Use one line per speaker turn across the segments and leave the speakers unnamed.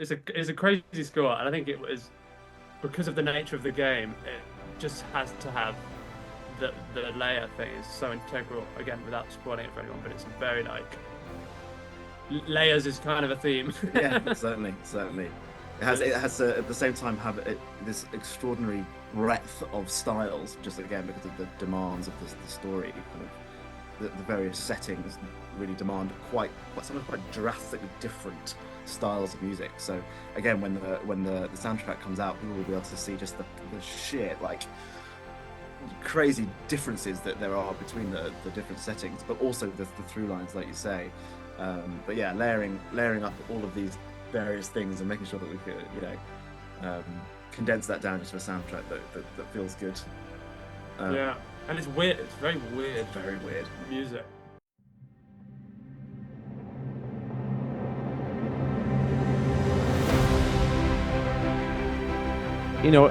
it's a crazy score, and I think it was because of the nature of the game. It just has to have the layer thing is so integral. Again, without spoiling it for anyone, but it's a very like layers is kind of a theme.
Yeah, certainly, certainly. It has to, at the same time have this extraordinary breadth of styles, just again because of the demands of the story. Kind of the various settings really demand quite sometimes quite drastically different styles of music. So again, when the soundtrack comes out, people will be able to see just the sheer like crazy differences that there are between the different settings, but also the through lines, like you say. But yeah, layering up all of these various things and making sure that we could, condense that down into a soundtrack that feels good. Um,
Yeah, and it's weird. It's very weird.
very weird.
Music.
You know,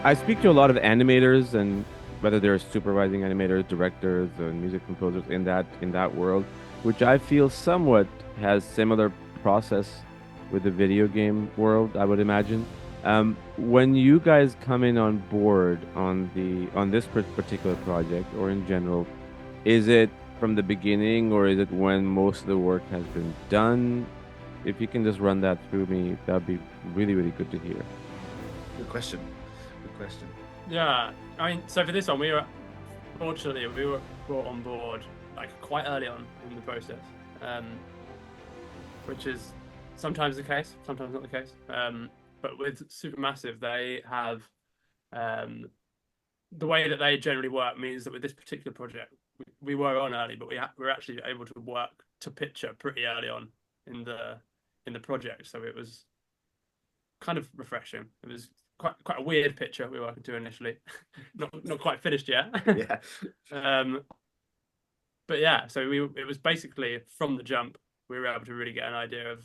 I speak to a lot of animators, and whether they're supervising animators, directors, and music composers in that world, which I feel somewhat has similar process with the video game world, I would imagine. When you guys come in on board on this particular project or in general, is it from the beginning or is it when most of the work has been done? If you can just run that through me, that'd be really, really good to hear.
Good question. Good question.
Yeah, I mean, so for this one, fortunately we were brought on board like quite early on in the process, um, which is sometimes the case, sometimes not the case. But with Supermassive, they have um, the way that they generally work means that with this particular project, we were on early, but we're actually able to work to picture pretty early on in the project. So it was kind of refreshing. It was quite a weird picture we were working to initially, not quite finished yet.
Yeah.
um, but yeah, so it was basically from the jump we were able to really get an idea of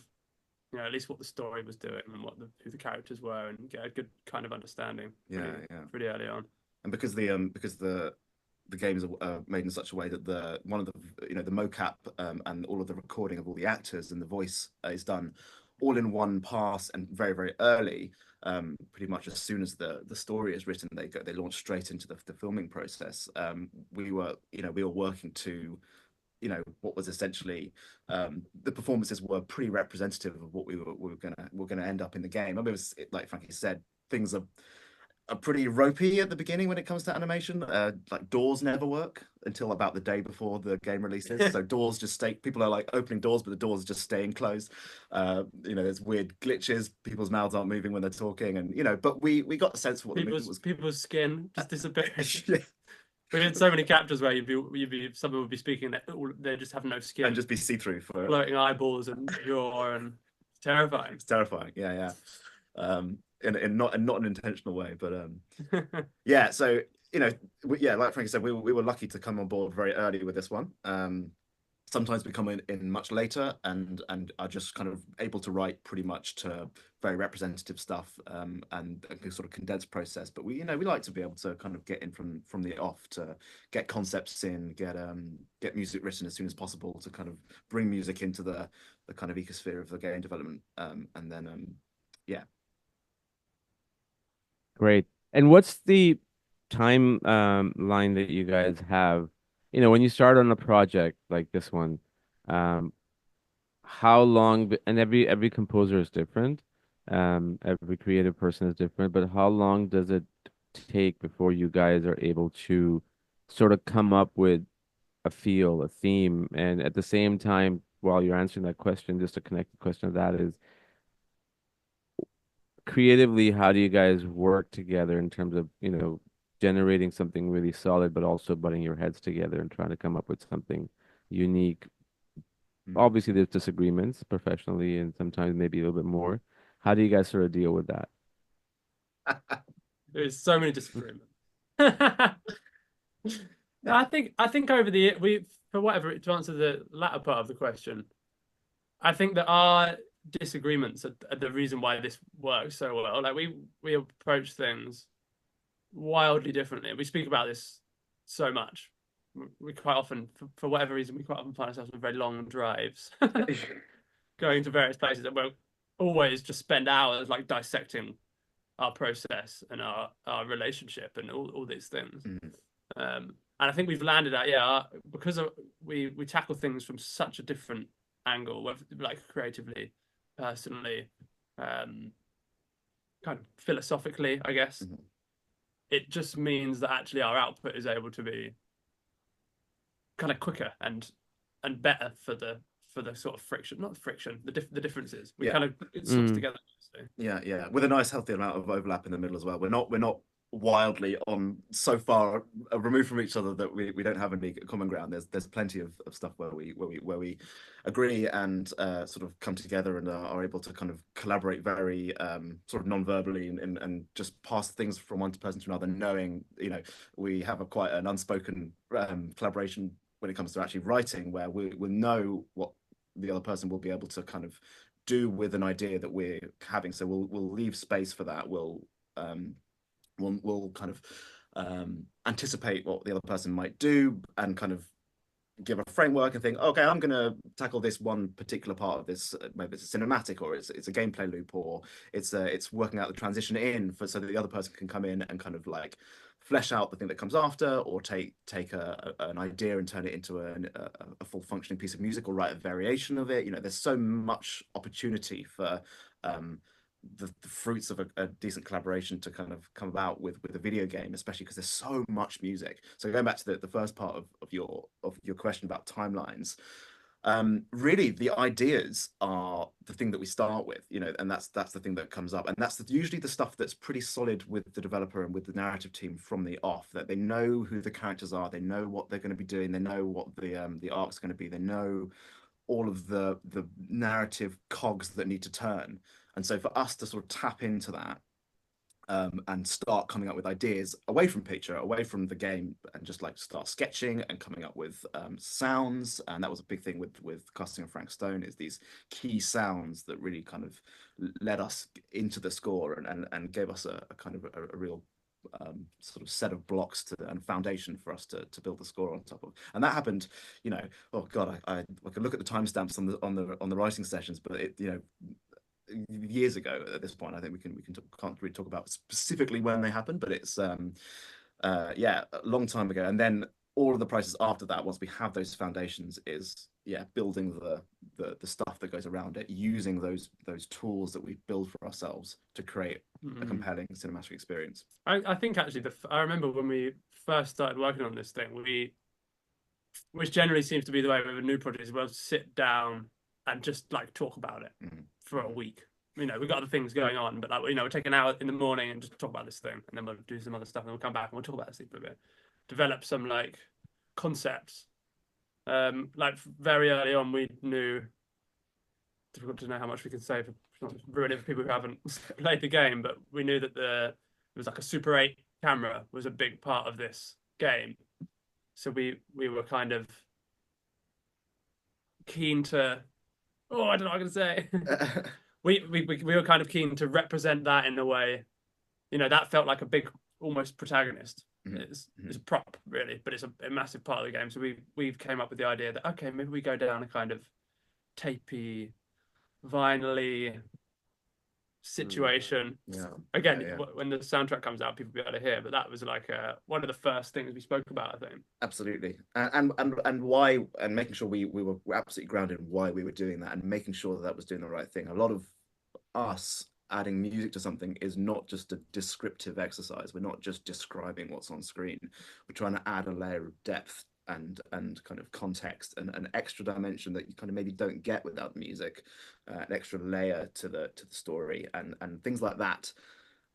at least what the story was doing and who the characters were and get a good kind of understanding
Yeah, yeah.
pretty early on.
And because the games are made in such a way that the one of the the mocap and all of the recording of all the actors and the voice is done all in one pass and very very early. Pretty much as soon as the story is written, they launch straight into the filming process. We were working to what was essentially the performances were pretty representative of what we were gonna end up in the game. I mean, it was like Frankie said, things are pretty ropey at the beginning when it comes to animation. Like doors never work until about the day before the game releases. So doors just stay. People are like opening doors, but the doors are just staying closed. There's weird glitches. People's mouths aren't moving when they're talking, and but we got a sense of what the movie was.
People's skin just disappears.
Yeah.
We had so many captures where someone would be speaking that they just have no skin
And just be see through for
floating eyeballs and jaw and it's terrifying.
It's terrifying. Yeah, yeah. In not an intentional way, but yeah. So yeah, like Frankie said, we were lucky to come on board very early with this one. Sometimes we come in much later and are just kind of able to write pretty much to very representative stuff, and a sort of condensed process. But we like to be able to kind of get in from the off to get concepts in, get music written as soon as possible to kind of bring music into the kind of ecosphere of the game development, and then yeah.
Great. And what's the time line that you guys have? When you start on a project like this one, um, how long, and every composer is different, every creative person is different, but how long does it take before you guys are able to sort of come up with a feel, a theme, and at the same time, while you're answering that question, just to connect the question of that is creatively, how do you guys work together in terms of, generating something really solid, but also butting your heads together and trying to come up with something unique?
Mhm.
Obviously, there's disagreements professionally and sometimes maybe a little bit more. How do you guys sort of deal with that?
There's so many disagreements. No, I think over the we for whatever to answer the latter part of the question, I think that our disagreements are the reason why this works so well. Like we approach things wildly differently. We speak about this so much. We quite often, for whatever reason, we quite often find ourselves on very long drives, going to various places that always just spend hours like dissecting our process and our relationship and all these things.
Mm.
And I think we've landed at because we tackle things from such a different angle, whether like creatively, personally, kind of philosophically, I guess.
Mhm.
It just means that actually our output is able to be kind of quicker and better for the sort of friction, not the friction, the differences. We
Yeah.
kind of it sorts
Mm.
together. So.
Yeah, with a nice healthy amount of overlap in the middle as well. We're not wildly on so far removed from each other that we don't have any common ground. There's plenty of stuff where we agree and sort of come together and are able to kind of collaborate very sort of non-verbally and just pass things from one person to another, knowing we have a quite an unspoken collaboration when it comes to actually writing, where we know what the other person will be able to kind of do with an idea that we're having. So we'll leave space for that. We'll kind of anticipate what the other person might do and kind of give a framework and think, okay, I'm going to tackle this one particular part of this. Maybe it's a cinematic, or it's a gameplay loop, or it's working out the transition in for so that the other person can come in and kind of like flesh out the thing that comes after, or take an idea and turn it into a full functioning piece of music, or write a variation of it. There's so much opportunity for the fruits of a decent collaboration to kind of come about with a video game, especially because there's so much music. So going back to the first part of your question about timelines, really the ideas are the thing that we start with, and that's the thing that comes up, and that's usually the stuff that's pretty solid with the developer and with the narrative team from the off, that they know who the characters are, they know what they're going to be doing, they know what the arc's going to be, they know all of the narrative cogs that need to turn. And so for us to sort of tap into that and start coming up with ideas away from picture, away from the game, and just like start sketching and coming up with sounds. And that was a big thing with casting of Frank Stone, is these key sounds that really kind of led us into the score and gave us a kind of a real sort of set of blocks and foundation for us to build the score on top of. And that happened, oh god, I could look at the timestamps on the writing sessions, but it years ago at this point. I think can't really talk about specifically when they happened, but it's a long time ago. And then all of the process after that, once we have those foundations, is building the stuff that goes around it, using those tools that we build for ourselves to create a compelling cinematic experience.
I think actually I remember when we first started working on this thing, which generally seems to be the way with a new project, is we'll sit down and just like talk about it for a week. We've got other things going on, but like, we'll take an hour in the morning and just talk about this thing, and then we'll do some other stuff, and we'll come back and we'll talk about this thing for a bit, develop some like concepts. Like very early on, we knew, difficult to know how much we can say for not ruining for people who haven't played the game, but we knew that it was like a Super 8 camera was a big part of this game. So we were kind of keen to, I don't know what I'm gonna say. we were kind of keen to represent that in a way, that felt like a big almost protagonist. It's a prop really, but it's a massive part of the game. So we've came up with the idea that, okay, maybe we go down a kind of tapey, vinyl-y situation. Again, when the soundtrack comes out, people will be able to hear, but that was like one of the first things we spoke about, I think.
Absolutely. And why, and making sure we were absolutely grounded in why we were doing that, and making sure that was doing the right thing. A lot of us adding music to something is not just a descriptive exercise. We're not just describing what's on screen. We're trying to add a layer of depth and kind of context and an extra dimension that you kind of maybe don't get without music, an extra layer to the story and things like that.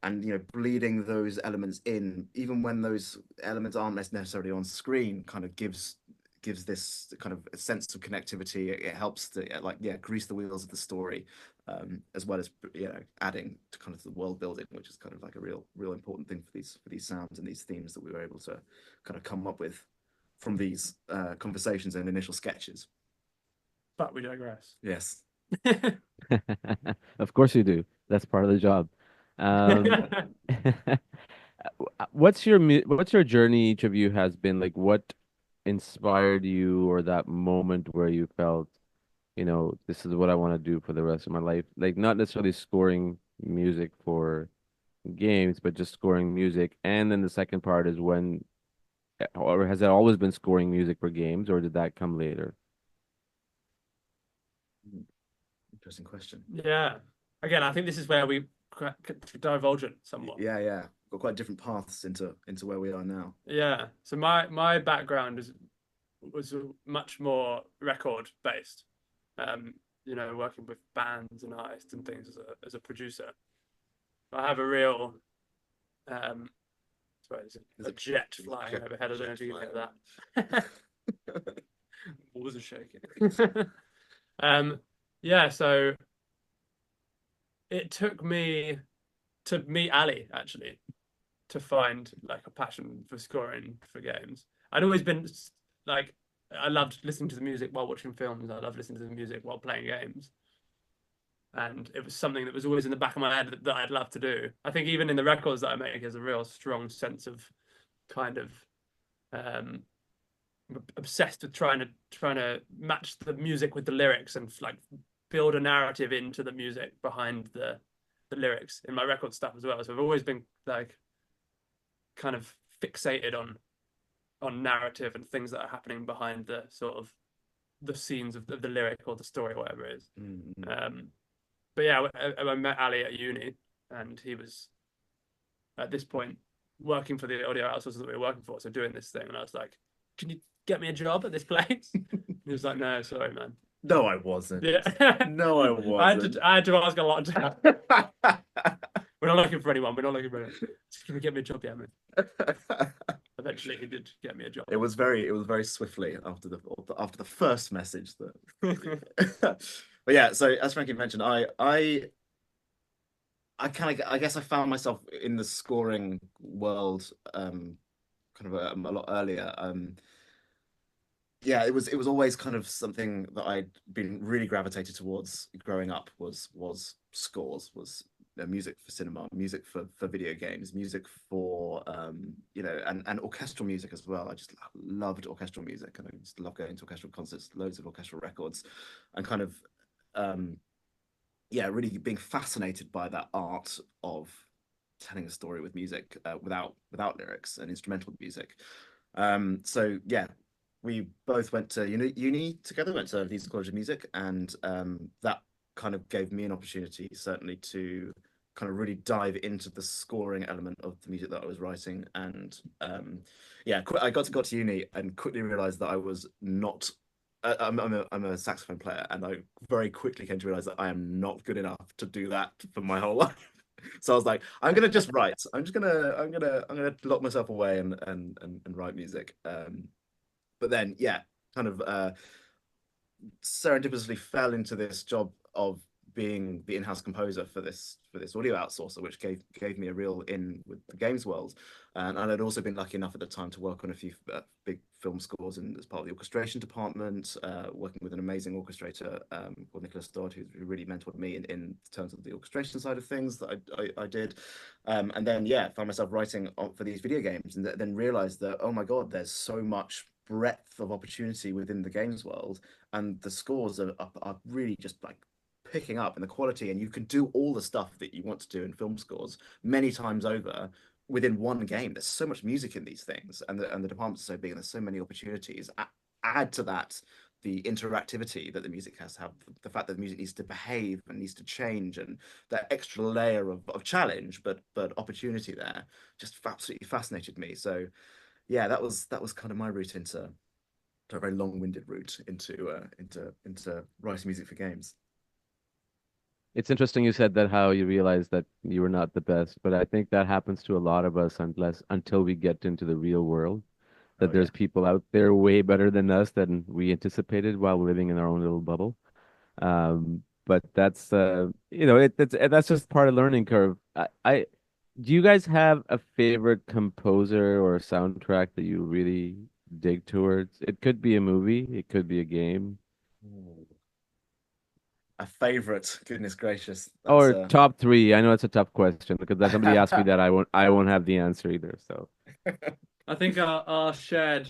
And bleeding those elements in, even when those elements aren't necessarily on screen, kind of gives this kind of a sense of connectivity. It helps to grease the wheels of the story, as well as adding to kind of the world building, which is kind of like a real important thing for these sounds and these themes that we were able to kind of come up with from these conversations and initial sketches.
But we digress.
Yes.
Of course you do. That's part of the job. What's your journey? Each of you has been like, what inspired you, or that moment where you felt, this is what I want to do for the rest of my life. Like not necessarily scoring music for games, but just scoring music. And then the second part is or has it always been scoring music for games, or did that come later?
Interesting question.
Yeah. Again, I think this is where we divergent somewhat.
Yeah. Got quite different paths into where we are now.
Yeah. So my background was much more record based. Working with bands and artists and things as a producer. I have a real sorry, there's a jet flying overhead. I don't know if you can hear that. Walls are shaking. Yeah, so it took me to meet Ali actually to find like a passion for scoring for games. I'd always been like I loved listening to the music while watching films. I loved listening to the music while playing games. And it was something that was always in the back of my head that I'd love to do. I think even in the records that I make, there's a real strong sense of kind of um, obsessed with trying to match the music with the lyrics and like build a narrative into the music behind the lyrics in my record stuff as well. So I've always been like kind of fixated on narrative and things that are happening behind the sort of the scenes of the lyric or the story or whatever it is. But yeah, I met Ali at uni, and he was at this point working for the audio outsourcers that we were working for, so doing this thing, and I was like, "Can you get me a job at this place?" He was like, "No, sorry, man."
No, I wasn't.
Yeah.
No, I wasn't.
I had to ask a lot. We're not looking for anyone. We're not looking for anyone. Just can you get me a job, yeah, man? Eventually, he did get me a job.
It was very swiftly after the first message that. But yeah, so as Frankie mentioned, I guess I found myself in the scoring world kind of a lot earlier. Yeah, it was always kind of something that I'd been really gravitated towards growing up was scores, was music for cinema, music for video games, music for and orchestral music as well. I just loved orchestral music, and I just love going to orchestral concerts, loads of orchestral records, and kind of really being fascinated by that art of telling a story with music without lyrics and instrumental music. So yeah, we both went to uni together, went to Leeds College of Music, and that kind of gave me an opportunity, certainly, to kind of really dive into the scoring element of the music that I was writing. And I got to uni and quickly realized that I was not. I'm a saxophone player, and I very quickly came to realize that I am not good enough to do that for my whole life. So I was like, I'm gonna just write. I'm gonna lock myself away and write music. But then kind of serendipitously fell into this job of being the in-house composer for this audio outsourcer, which gave me a real in with the games world. And I'd also been lucky enough at the time to work on a few big film scores and as part of the orchestration department, working with an amazing orchestrator called Nicholas Dodd, who really mentored me in terms of the orchestration side of things that I did. And then found myself writing for these video games, and then realized that, oh my God, there's so much breadth of opportunity within the games world, and the scores are really just like picking up in the quality, and you can do all the stuff that you want to do in film scores many times over within one game. There's so much music in these things, and the departments are so big, and there's so many opportunities. Add to that the interactivity that the music has to have, the fact that the music needs to behave and needs to change, and that extra layer of challenge, but opportunity there just absolutely fascinated me. So yeah, that was kind of my route into a very long-winded route into writing music for games.
It's interesting you said that how you realized that you were not the best, but I think that happens to a lot of us until we get into the real world, that there's people out there way better than us than we anticipated while living in our own little bubble. But that's that's just part of learning curve. I do you guys have a favorite composer or soundtrack that you really dig towards? It could be a movie, it could be a game.
A favorite, goodness gracious.
Or top three. I know it's a tough question because if somebody asks me that, I won't have the answer either. So
I think our shared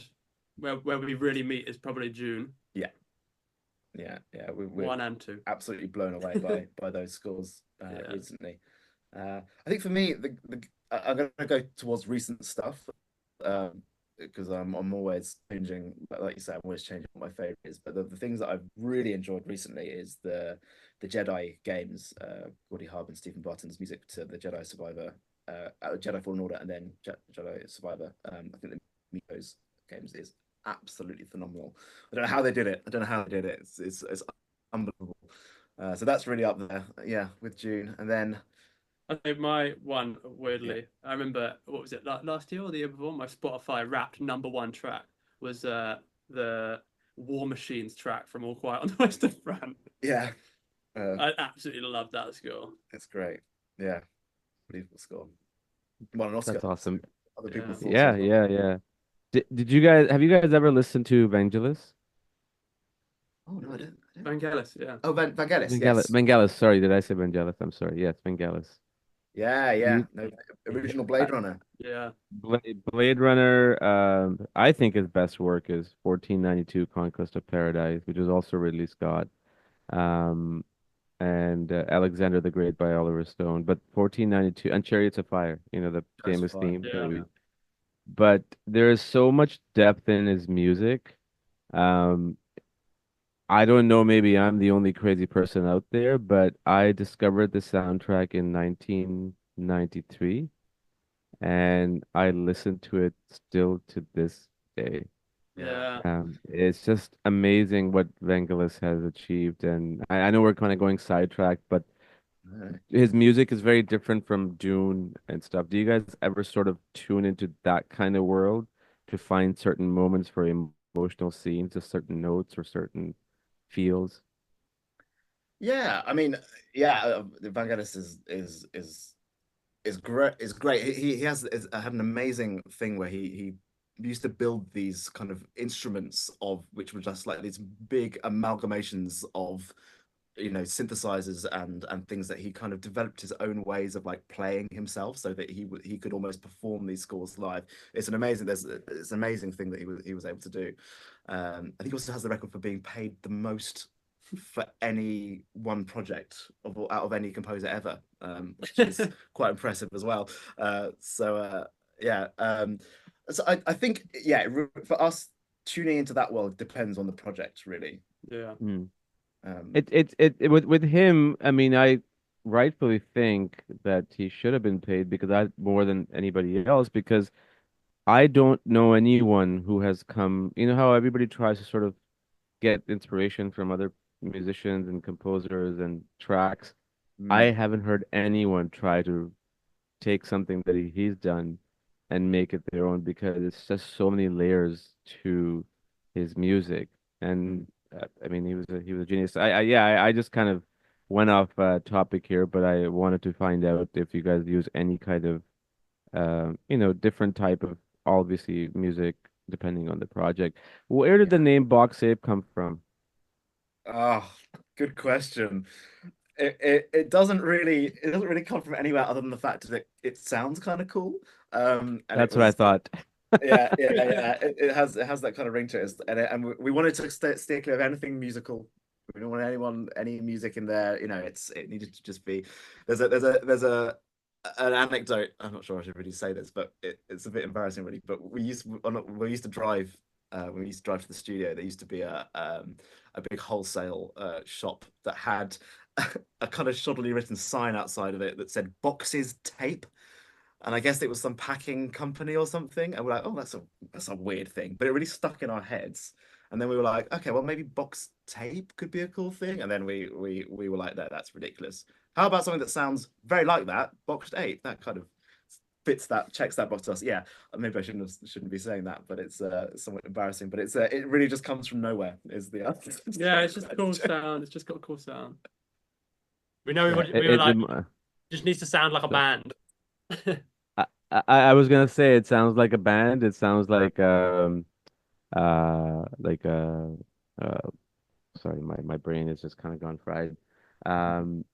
where we really meet is probably June.
Yeah. yeah, we're
One and two.
absolutely blown away by those scores
Yeah.
recently. I think for me, I'm going to go towards recent stuff, because I'm always changing. Like you said, I'm always changing what my favorite is. But the things that I've really enjoyed recently is the Jedi games. Gordy Harb and Stephen Barton's music to the Jedi Survivor, Jedi Fallen Order, and then Jedi Survivor. I think the those games is absolutely phenomenal. I don't know how they did it. I don't know how they did it. It's unbelievable. So that's really up there, yeah, with June. And then
I think my one, weirdly, I remember, what was it, last year or the year before? My Spotify Wrapped #1 track was the War Machines track from All Quiet on the Western Front.
yeah,
I absolutely love that score.
it's great. Yeah, unbelievable score. Won an Oscar.
That's awesome.
Other
Yeah.
people thought so
Yeah,
as well.
yeah, yeah. Did you guys have you guys ever listened to Vangelis?
Oh no, I don't.
Vangelis, yeah.
Oh, Vangelis, yes.
Vangelis, sorry, did I say Vangelis? I'm sorry. Yes, Vangelis.
Yeah, yeah.
You,
No,
yeah,
original Blade Runner.
Yeah.
Blade Runner, I think his best work is 1492 Conquest of Paradise, which is also Ridley Scott, um, and Alexander the Great by Oliver Stone. But 1492 and Chariots of Fire, the
That's
famous
fine.
theme
Yeah.
movie. But there is so much depth in his music. Um, I don't know, maybe I'm the only crazy person out there, but I discovered the soundtrack in 1993 and I listen to it still to this day.
Yeah.
Yeah.
It's just amazing what Vangelis has achieved. And I know we're kind of going sidetracked, but
No.
his music is very different from Dune and stuff. Do you guys ever sort of tune into that kind of world to find certain moments for emotional scenes, or certain notes or certain feels?
Yeah, I mean, yeah, Vangelis is great. Is great. He had an amazing thing where he used to build these kind of instruments of which were just like these big amalgamations of synthesizers and things that he kind of developed his own ways of like playing himself so that he could almost perform these scores live. It's an amazing thing that he was able to do. I think he also has the record for being paid the most for any one project out of any composer ever, which is quite impressive as well. Yeah, so I think, yeah, for us, tuning into that world depends on the project, really.
Yeah.
Hmm.
Um,
With him, I mean, I rightfully think that he should have been paid because I more than anybody else because I don't know anyone who has come, how everybody tries to sort of get inspiration from other musicians and composers and tracks. I
mm,
haven't heard anyone try to take something that he's done and make it their own because it's just so many layers to his music.
mm.
And I mean, he was a genius. I just kind of went off topic here, but I wanted to find out if you guys use any kind of different type of obviously music depending on the project. Where did the
Yeah.
name Box Ape come from?
Oh, good question. It doesn't really come from anywhere other than the fact that it sounds kind of cool. And it
That's what I
was
thought.
yeah, yeah, yeah. It has that kind of ring to it, and we wanted to stay clear of anything musical. We don't want any music in there. It needed to just be. There's an anecdote. I'm not sure I should really say this, but it's a bit embarrassing, really. But we used to drive. When we used to drive to the studio, there used to be a big wholesale shop that had a kind of shoddily written sign outside of it that said "Boxes Tape." And I guess it was some packing company or something. And we're like, oh, that's a weird thing. But it really stuck in our heads. And then we were like, okay, well, maybe box tape could be a cool thing. And then we were like, no, that's ridiculous. How about something that sounds very like that? Box ape. That kind of checks that box to us. Yeah, maybe I shouldn't be saying that, but it's somewhat embarrassing. But it really just comes from nowhere. Is the answer?
Yeah, it's just a cool sound. It's just got a cool sound. We know
Yeah,
we were like,
uh,
just needs to sound like a
so-
band.
I was gonna say it sounds like a band. It sounds like uh sorry, my brain is just kind of gone fried. Um,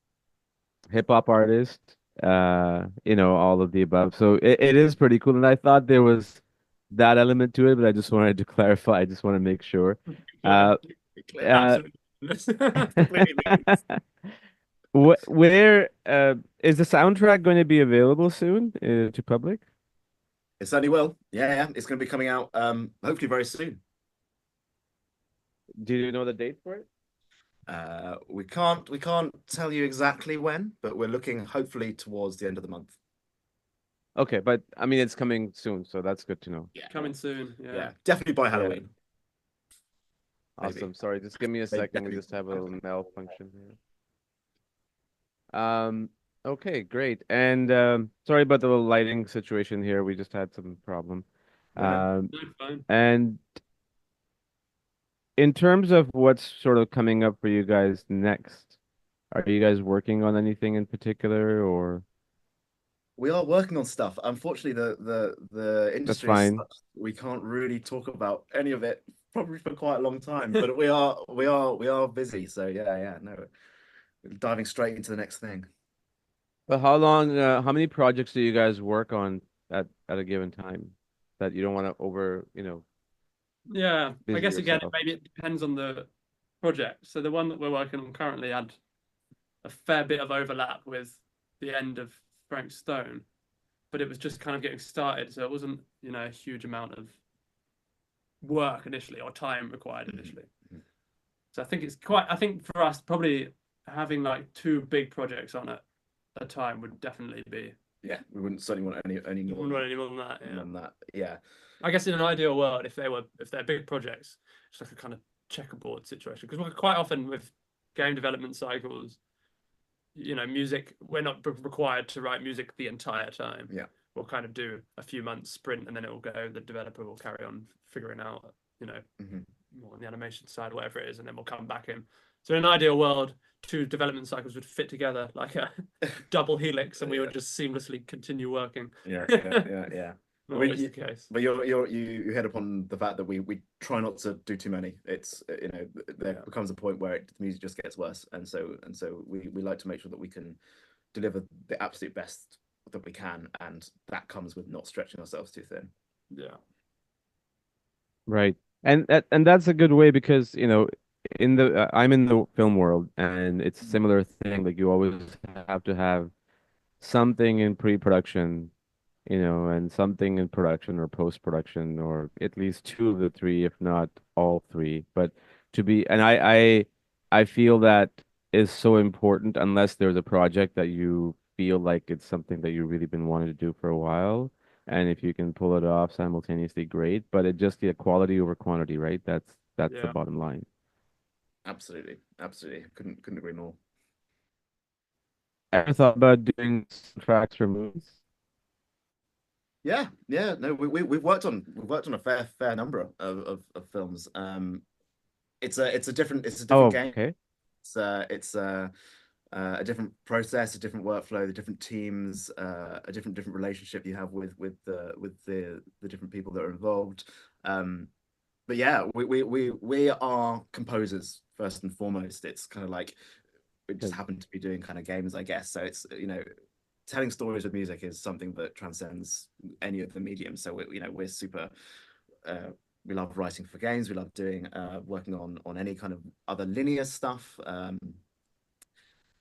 hip hop artist, all of the above. So it is pretty cool. And I thought there was that element to it, but I just wanted to clarify. I just want to make sure.
Clear,
Uh,
clear,
uh,
absolutely.
meaningless. Completely meaningless.
Where is the soundtrack going to be available soon to public?
It certainly will. Yeah, yeah. It's going to be coming out hopefully very soon.
Do you know the date for it?
We can't tell you exactly when, but we're looking hopefully towards the end of the month.
Okay, but I mean it's coming soon, so that's good to know.
Yeah,
Coming soon. Yeah.
yeah, definitely by
Yeah,
Halloween. Maybe.
awesome. Sorry, just give me a
Maybe
second. We
definitely
just have a
by
little
Halloween.
malfunction here. Okay, great. And sorry about the little lighting situation here. We just had some problem.
No, no.
Um,
No, fine.
and in terms of what's sort of coming up for you guys next, are you guys working on anything in particular, or
We are working on stuff. Unfortunately, the
that's
industry is
fine?
such we can't really talk about any of it probably for quite a long time. But we are busy. So yeah, yeah, no, diving straight into the next thing.
But how many projects do you guys work on at a given time that you don't want to
Yeah, I
busy
guess again,
yourself?
maybe it depends on the project. So the one that we're working on currently had a fair bit of overlap with the end of Frank Stone, but it was just kind of getting started, so it wasn't, a huge amount of work initially or time required initially.
Mhm.
So I think for us, probably having like two big projects on at a time would definitely be.
Yeah, we wouldn't certainly want any
You
more
wouldn't want any more than that,
more
yeah.
than that. Yeah.
I guess in an ideal world, if they're big projects, it's like a kind of checkerboard situation. Because quite often with game development cycles, music, we're not required to write music the entire time.
Yeah.
We'll kind of do a few months sprint and then it will go. The developer will carry on figuring out,
Mhm.
more on the animation side, whatever it is, and then we'll come back in. So in an ideal world, two development cycles would fit together like a double helix, and we
Yeah.
would just seamlessly continue working.
Yeah, yeah, yeah, yeah.
Not
I mean,
always the case.
but you hit upon the fact that we try not to do too many. It's there
Yeah.
becomes a point where the music just gets worse, and so we like to make sure that we can deliver the absolute best that we can, and that comes with not stretching ourselves too thin.
Yeah.
Right. And that's a good way because, in the I'm in the film world and it's a similar thing. Like you always have to have something in pre-production, and something in production or post-production, or at least two of the three, if not all three. But and I feel that is so important unless there's a project that you feel like it's something that you've really been wanting to do for a while. And if you can pull it off simultaneously, great. But it just the quality over quantity, right? That's the
Yeah.
bottom line.
Absolutely, absolutely. Couldn't agree more.
Ever thought about doing tracks for movies?
Yeah, yeah. No, we've worked on a fair number of films. It's a different
Oh,
game.
okay.
It's a different process, a different workflow, the different teams, a different relationship you have with the different people that are involved. But yeah, we are composers first and foremost. It's kind of like we just
Good.
happen to be doing kind of games, I guess. So it's telling stories with music is something that transcends any of the mediums. So we're super. Uh, we love writing for games. We love doing working on any kind of other linear stuff.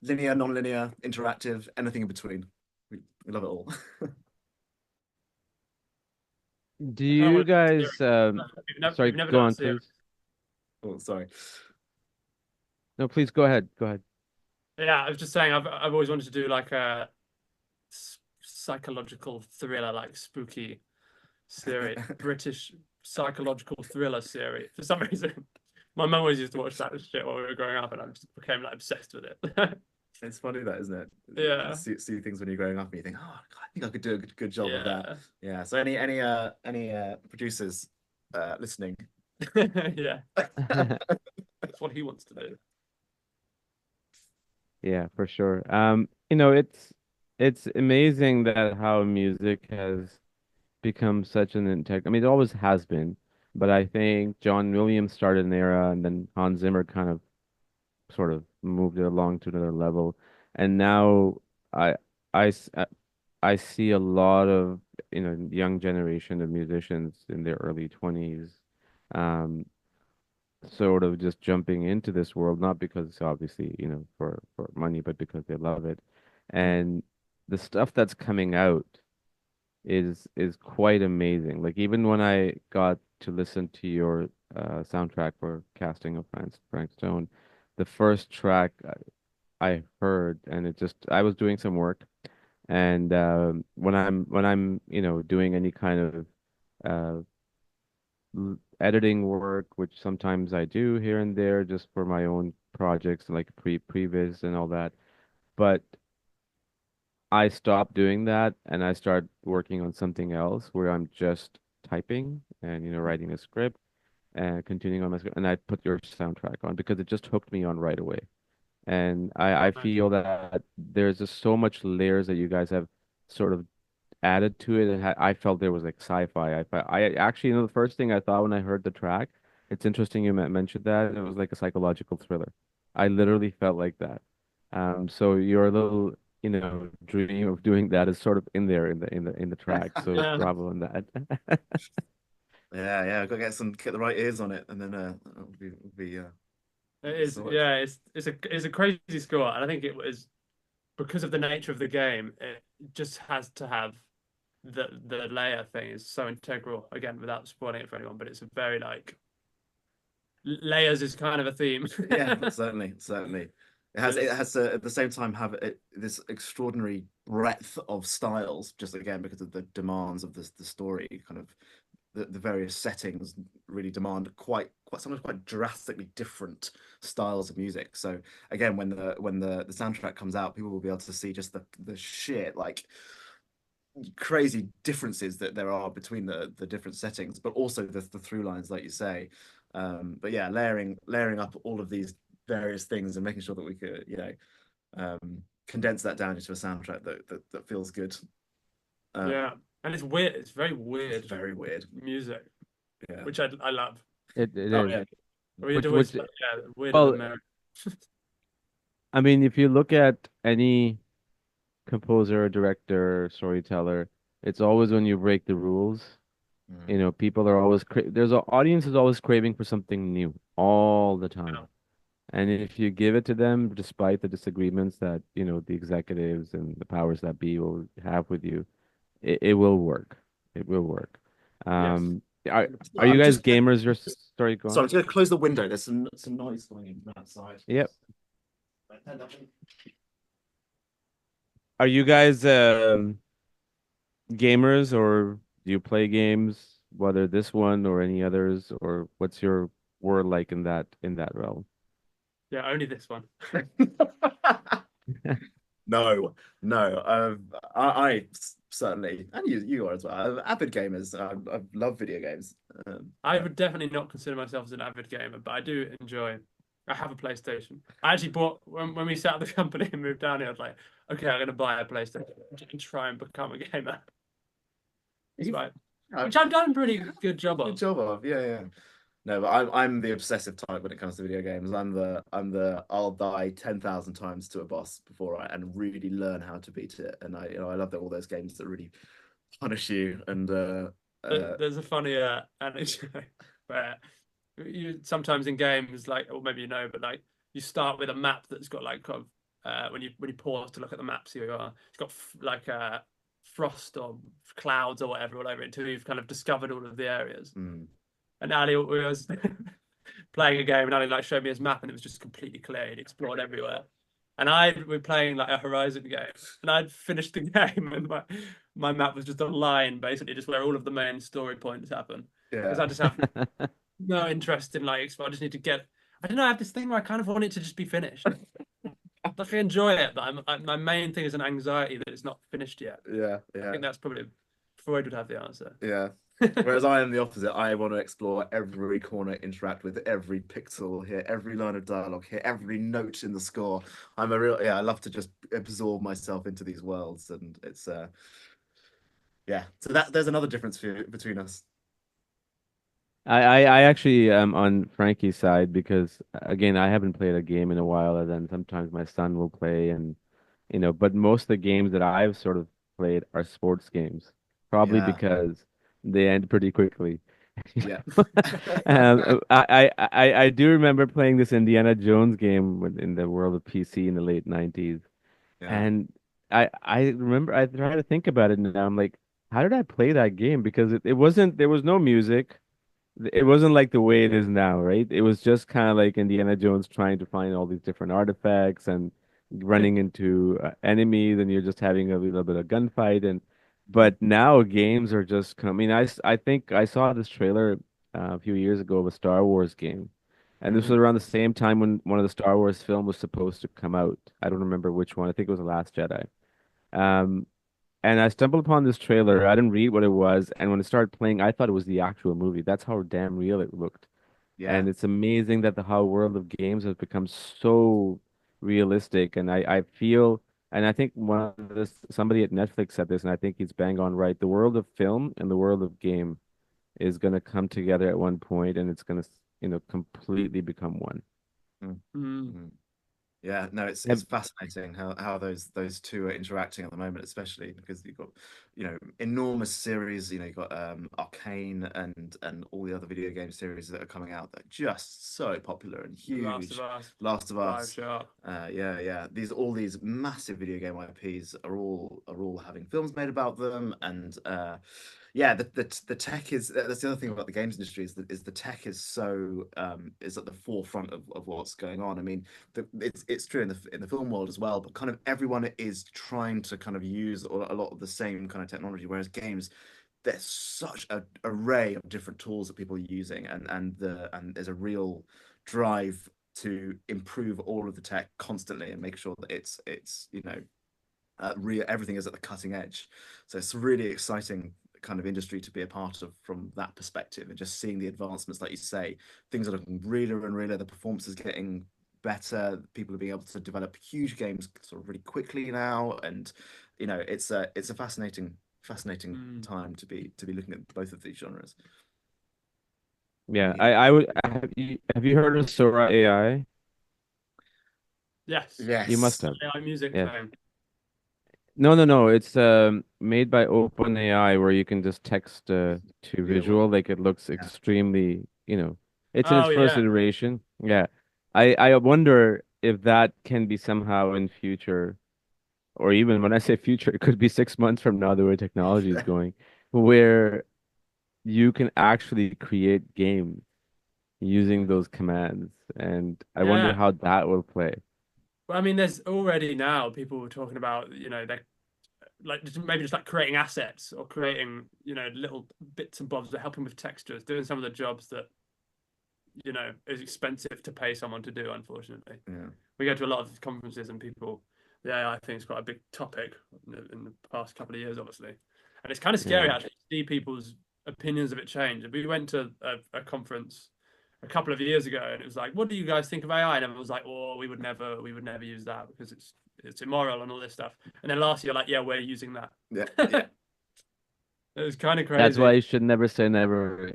Linear, non-linear, interactive, anything in between. We love it all.
Do
I kind of
you
want to do a
guys
series. We've
sorry,
never
go
done a
on,
series.
please.
Oh, sorry.
No, please go ahead. Go ahead.
Yeah, I was just saying I've always wanted to do like a psychological thriller, like spooky series, British psychological thriller series. For some reason, my mum always used to watch that shit while we were growing up, and I just became like obsessed with it.
It's funny that, isn't it? You
Yeah,
see things when you're growing up and you think, oh, I think I could do a good job of that.
yeah,
Yeah. So any producers listening?
yeah. That's what he wants to do.
Yeah, for sure. It's amazing that how music has become such an integ I mean, it always has been, but I think John Williams started an era and then Hans Zimmer kind of sort of moved it along to another level. And now I I s- I see a lot of, young generation of musicians in their early 20s, um sort of just jumping into this world, not because obviously, for money, but because they love it. And the stuff that's coming out is quite amazing. Like even when I got to listen to your soundtrack for casting of Frank Stone, the first track I heard, and it just I was doing some work, and when I'm doing any kind of uh, editing work, which sometimes I do here and there, just for my own projects like previs and all that, but I stopped doing that and I start working on something else where I'm just typing and writing a script and continuing on my script, and I put your soundtrack on because it just hooked me on right away. And I
Nice.
feel that there's just so much layers that you guys have sort of added to it. And I felt there was like sci-fi. I actually, the first thing I thought when I heard the track, it's interesting you mentioned that it was like a psychological thriller. I literally felt like that. So your little, dream of doing that is sort of in there in the track. So
Yeah,
bravo on that.
Yeah, I've got to get the right ears on it, and then
it
it'll be
is.
sorted.
Yeah, it's a crazy score, and I think it was because of the nature of the game. It just has to have the layer thing is so integral. Again, without spoiling it for anyone, but it's a very like layers is kind of a theme.
Yeah, certainly, certainly. It has to at the same time have this extraordinary breadth of styles, just again because of the demands of the story, kind of the various settings really demand quite sometimes quite drastically different styles of music. So again, when the soundtrack comes out, people will be able to see just the sheer like crazy differences that there are between the different settings, but also the through lines, like you say. But yeah, layering up all of these various things and making sure that we could, condense that down into a soundtrack that feels good. Um,
Yeah, and it's weird. It's very
it's
weird
very weird.
music,
Yeah.
which I love.
It
Oh
is.
yeah.
Weird
Which
always,
which
yeah, weird of
well,
America.
I mean, if you look at any composer, director, storyteller, it's always when you break the rules.
Mm.
People are always there's an audience is always craving for something new all the time.
Yeah.
And if you give it to them, despite the disagreements that, the executives and the powers that be will have with you, it will work. It will work.
Yes.
Um, are are you
I'm
guys
just
gamers? Sorry, go
sorry,
on.
I'm just gonna close the window. There's some noise coming in from outside.
Yep. Are you guys gamers, or do you play games, whether this one or any others, or what's your word like in that realm?
Yeah, only this one.
No, no. I certainly, and you are as well. Avid gamers. I love video games.
I would definitely not consider myself as an avid gamer, but I do enjoy. I have a PlayStation. I actually bought when we set up the company and moved down here. I was like, okay, I'm going to buy a PlayStation and try and become a gamer. That's
You've
right.
uh,
Which I've done a pretty good job
good
of.
job of, yeah. No, but I'm the obsessive type when it comes to video games. I'm the I'll die 10,000 times to a boss before I and really learn how to beat it. And I love that all those games that really punish you and
There's a funny anecdote where you sometimes in games like, or maybe but like you start with a map that's got like kind of when you pause to look at the map, so it's got like frost or clouds or whatever all over it until you've kind of discovered all of the areas.
mm,
And Ali was playing a game, and Ali like showed me his map, and it was just completely clear. He'd explored everywhere. And I were playing like a Horizon game, and I'd finished the game, and my map was just a line, basically, just where all of the main story points happen. Because
yeah.
I just have no interest in like, I just need to get. I don't know. I have this thing where I kind of want it to just be finished. Like I enjoy it, but my main thing is an anxiety that it's not finished yet.
Yeah,
I
yeah,
think that's probably Freud would have the answer.
yeah. Whereas I am the opposite. I want to explore every corner, interact with every pixel, hear every line of dialogue, hear every note in the score. I love to just absorb myself into these worlds, and it's yeah. So that there's another difference between us.
I actually am on Frankie's side because again, I haven't played a game in a while, and then sometimes my son will play, and but most of the games that I've sort of played are sports games, probably
Yeah,
because they end pretty quickly.
Yeah.
I do remember playing this Indiana Jones game in the world of PC in the late 90s.
Yeah.
And I remember I try to think about it now. I'm like, how did I play that game? Because it wasn't there was no music. It wasn't like the way it is now, right? It was just kind of like Indiana Jones trying to find all these different artifacts and running into enemies, and you're just having a little bit of gunfight. And but now games are just coming. I think I saw this trailer a few years ago of a Star Wars game, and this
Mhm.
was around the same time when one of the Star Wars film was supposed to come out. I don't remember which one. I think it was The Last Jedi. Um, and I stumbled upon this trailer. I didn't read what it was, and when it started playing, I thought it was the actual movie. That's how damn real it looked.
Yeah.
And it's amazing that the how world of games has become so realistic. And I feel, and I think somebody at Netflix said this, and I think he's bang on right. The world of film and the world of game is going to come together at one point, and it's going to, completely become one.
Mm.
Mm.
Mm. Yeah, no, it's
Have,
fascinating how those two are interacting at the moment, especially because you've got, enormous series, you've got Arcane and all the other video game series that are coming out that are just so popular and
Last of
huge.
Us,
Last of Us,
Bioshock.
yeah. All these massive video game IPs are all having films made about them, and yeah, the tech is that's the other thing about the games industry is the tech is so is at the forefront of what's going on. I mean, it's true in the film world as well, but kind of everyone is trying to kind of use a lot of the same kind of technology, whereas games, there's such an array of different tools that people are using, and there's a real drive to improve all of the tech constantly and make sure that it's everything is at the cutting edge. So it's really exciting kind of industry to be a part of from that perspective, and just seeing the advancements, like you say, things are looking realer and realer. The performance is getting better. People are being able to develop huge games sort of really quickly now, and it's a fascinating
Mm.
time to be looking at both of these genres.
yeah,
Me.
I would have you heard of Sora AI?
Yes.
You must
Yes.
have.
AI music
Yeah.
fame.
No, no, no. It's made by OpenAI where you can just text to
Yeah. Well.
visual. Like it looks
Yeah.
extremely, it's in its
Oh
first
yeah.
iteration. Yeah. I wonder if that can be somehow in future, or even when I say future, it could be 6 months from now, the way technology is going, where you can actually create games using those commands. And I wonder
Yeah.
how that will play.
Well, I mean, there's already now people were talking about, they're like maybe just like creating assets or creating, little bits and bobs that helping with textures, doing some of the jobs that, is expensive to pay someone to do, unfortunately.
Yeah.
We go to a lot of conferences and people, the AI thing is quite a big topic in the past couple of years, obviously. And it's kind of scary
Yeah.
actually to see people's opinions of it change. We went to a conference a couple of years ago and it was like, what do you guys think of AI? And everyone was like, oh, we would never use that because it's immoral and all this stuff. And then last year, like, yeah, we're using that.
Yeah.
It
Yeah.
was kind of
That's why
crazy.
you should never say never.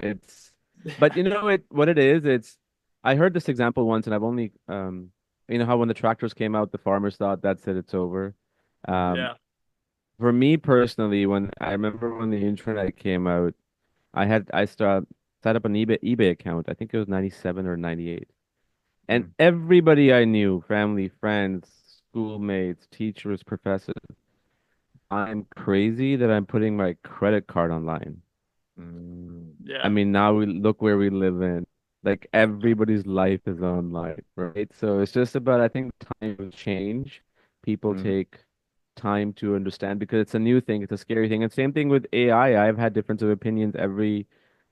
But you know what it is? I heard this example once, and I've only how when the tractors came out, the farmers thought that's it, it's over.
Mm.
Um,
Yeah.
for me personally, when I remember when the internet came out, I set up an eBay account. I think it was 97 or 98. And
Mm.
everybody I knew, family, friends, schoolmates, teachers, professors, I'm crazy that I'm putting my credit card online.
Mm.
I
Yeah.
mean, now we look where we live in. Like everybody's life is online, right? So it's just about, I think, time of change. People
Mm.
take time to understand because it's a new thing, it's a scary thing. And same thing with AI. I've had difference of opinions every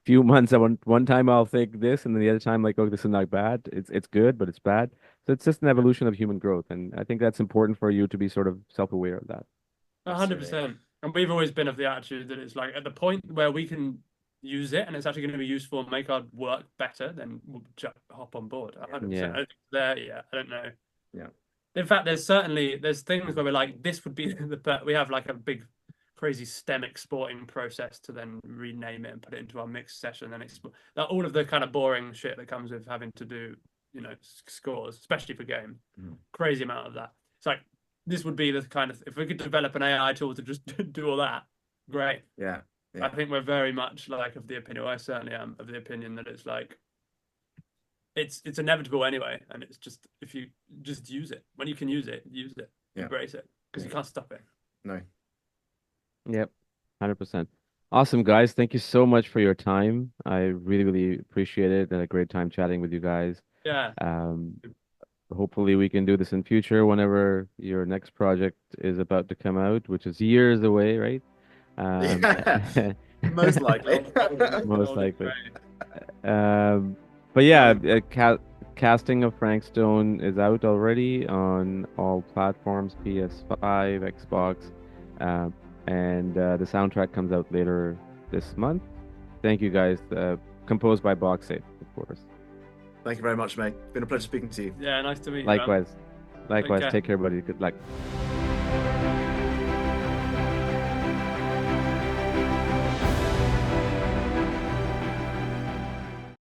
few months. One time I'll think this, and then the other time like, oh, this is not bad. It's good, but it's bad. So it's just an evolution of human growth, and I think that's important for you to be sort of self-aware of that.
100%. And we've always been of the attitude that it's like at the point where we can use it and it's actually going to be useful and make our work better, then we'll just hop on board. 100%.
Yeah.
I don't think it's there yet. I don't know.
Yeah.
In fact, there's things where we're like, this would be we have like a big crazy STEM exporting process to then rename it and put it into our mixed session and export all of the kind of boring shit that comes with having to do, scores, especially for game.
Mm.
Crazy amount of that. It's like this would be the kind of if we could develop an AI tool to just do all that, great.
Yeah. Yeah.
I think we're very much like of the opinion. I certainly am of the opinion that it's like it's inevitable anyway, and it's just if you just use it when you can use it,
Yeah.
embrace it because you
Yeah.
can't stop it.
No.
Yep, 100%. Awesome, guys. Thank you so much for your time. I really, really appreciate it. And a great time chatting with you guys.
Yeah,
Um, hopefully we can do this in future whenever your next project is about to come out, which is years away, right?
Yeah. Most likely.
Most
That'll be
likely.
great.
But yeah,
No,
casting of Frank Stone is out already on all platforms, PS5, Xbox, um, and the soundtrack comes out later this month. Thank you guys. Composed by Box Ape, of course.
Thank you very much, mate. It's been a pleasure speaking to you.
yeah, nice to meet you. Man.
Likewise. Likewise.
care.
Take care, buddy. Good luck.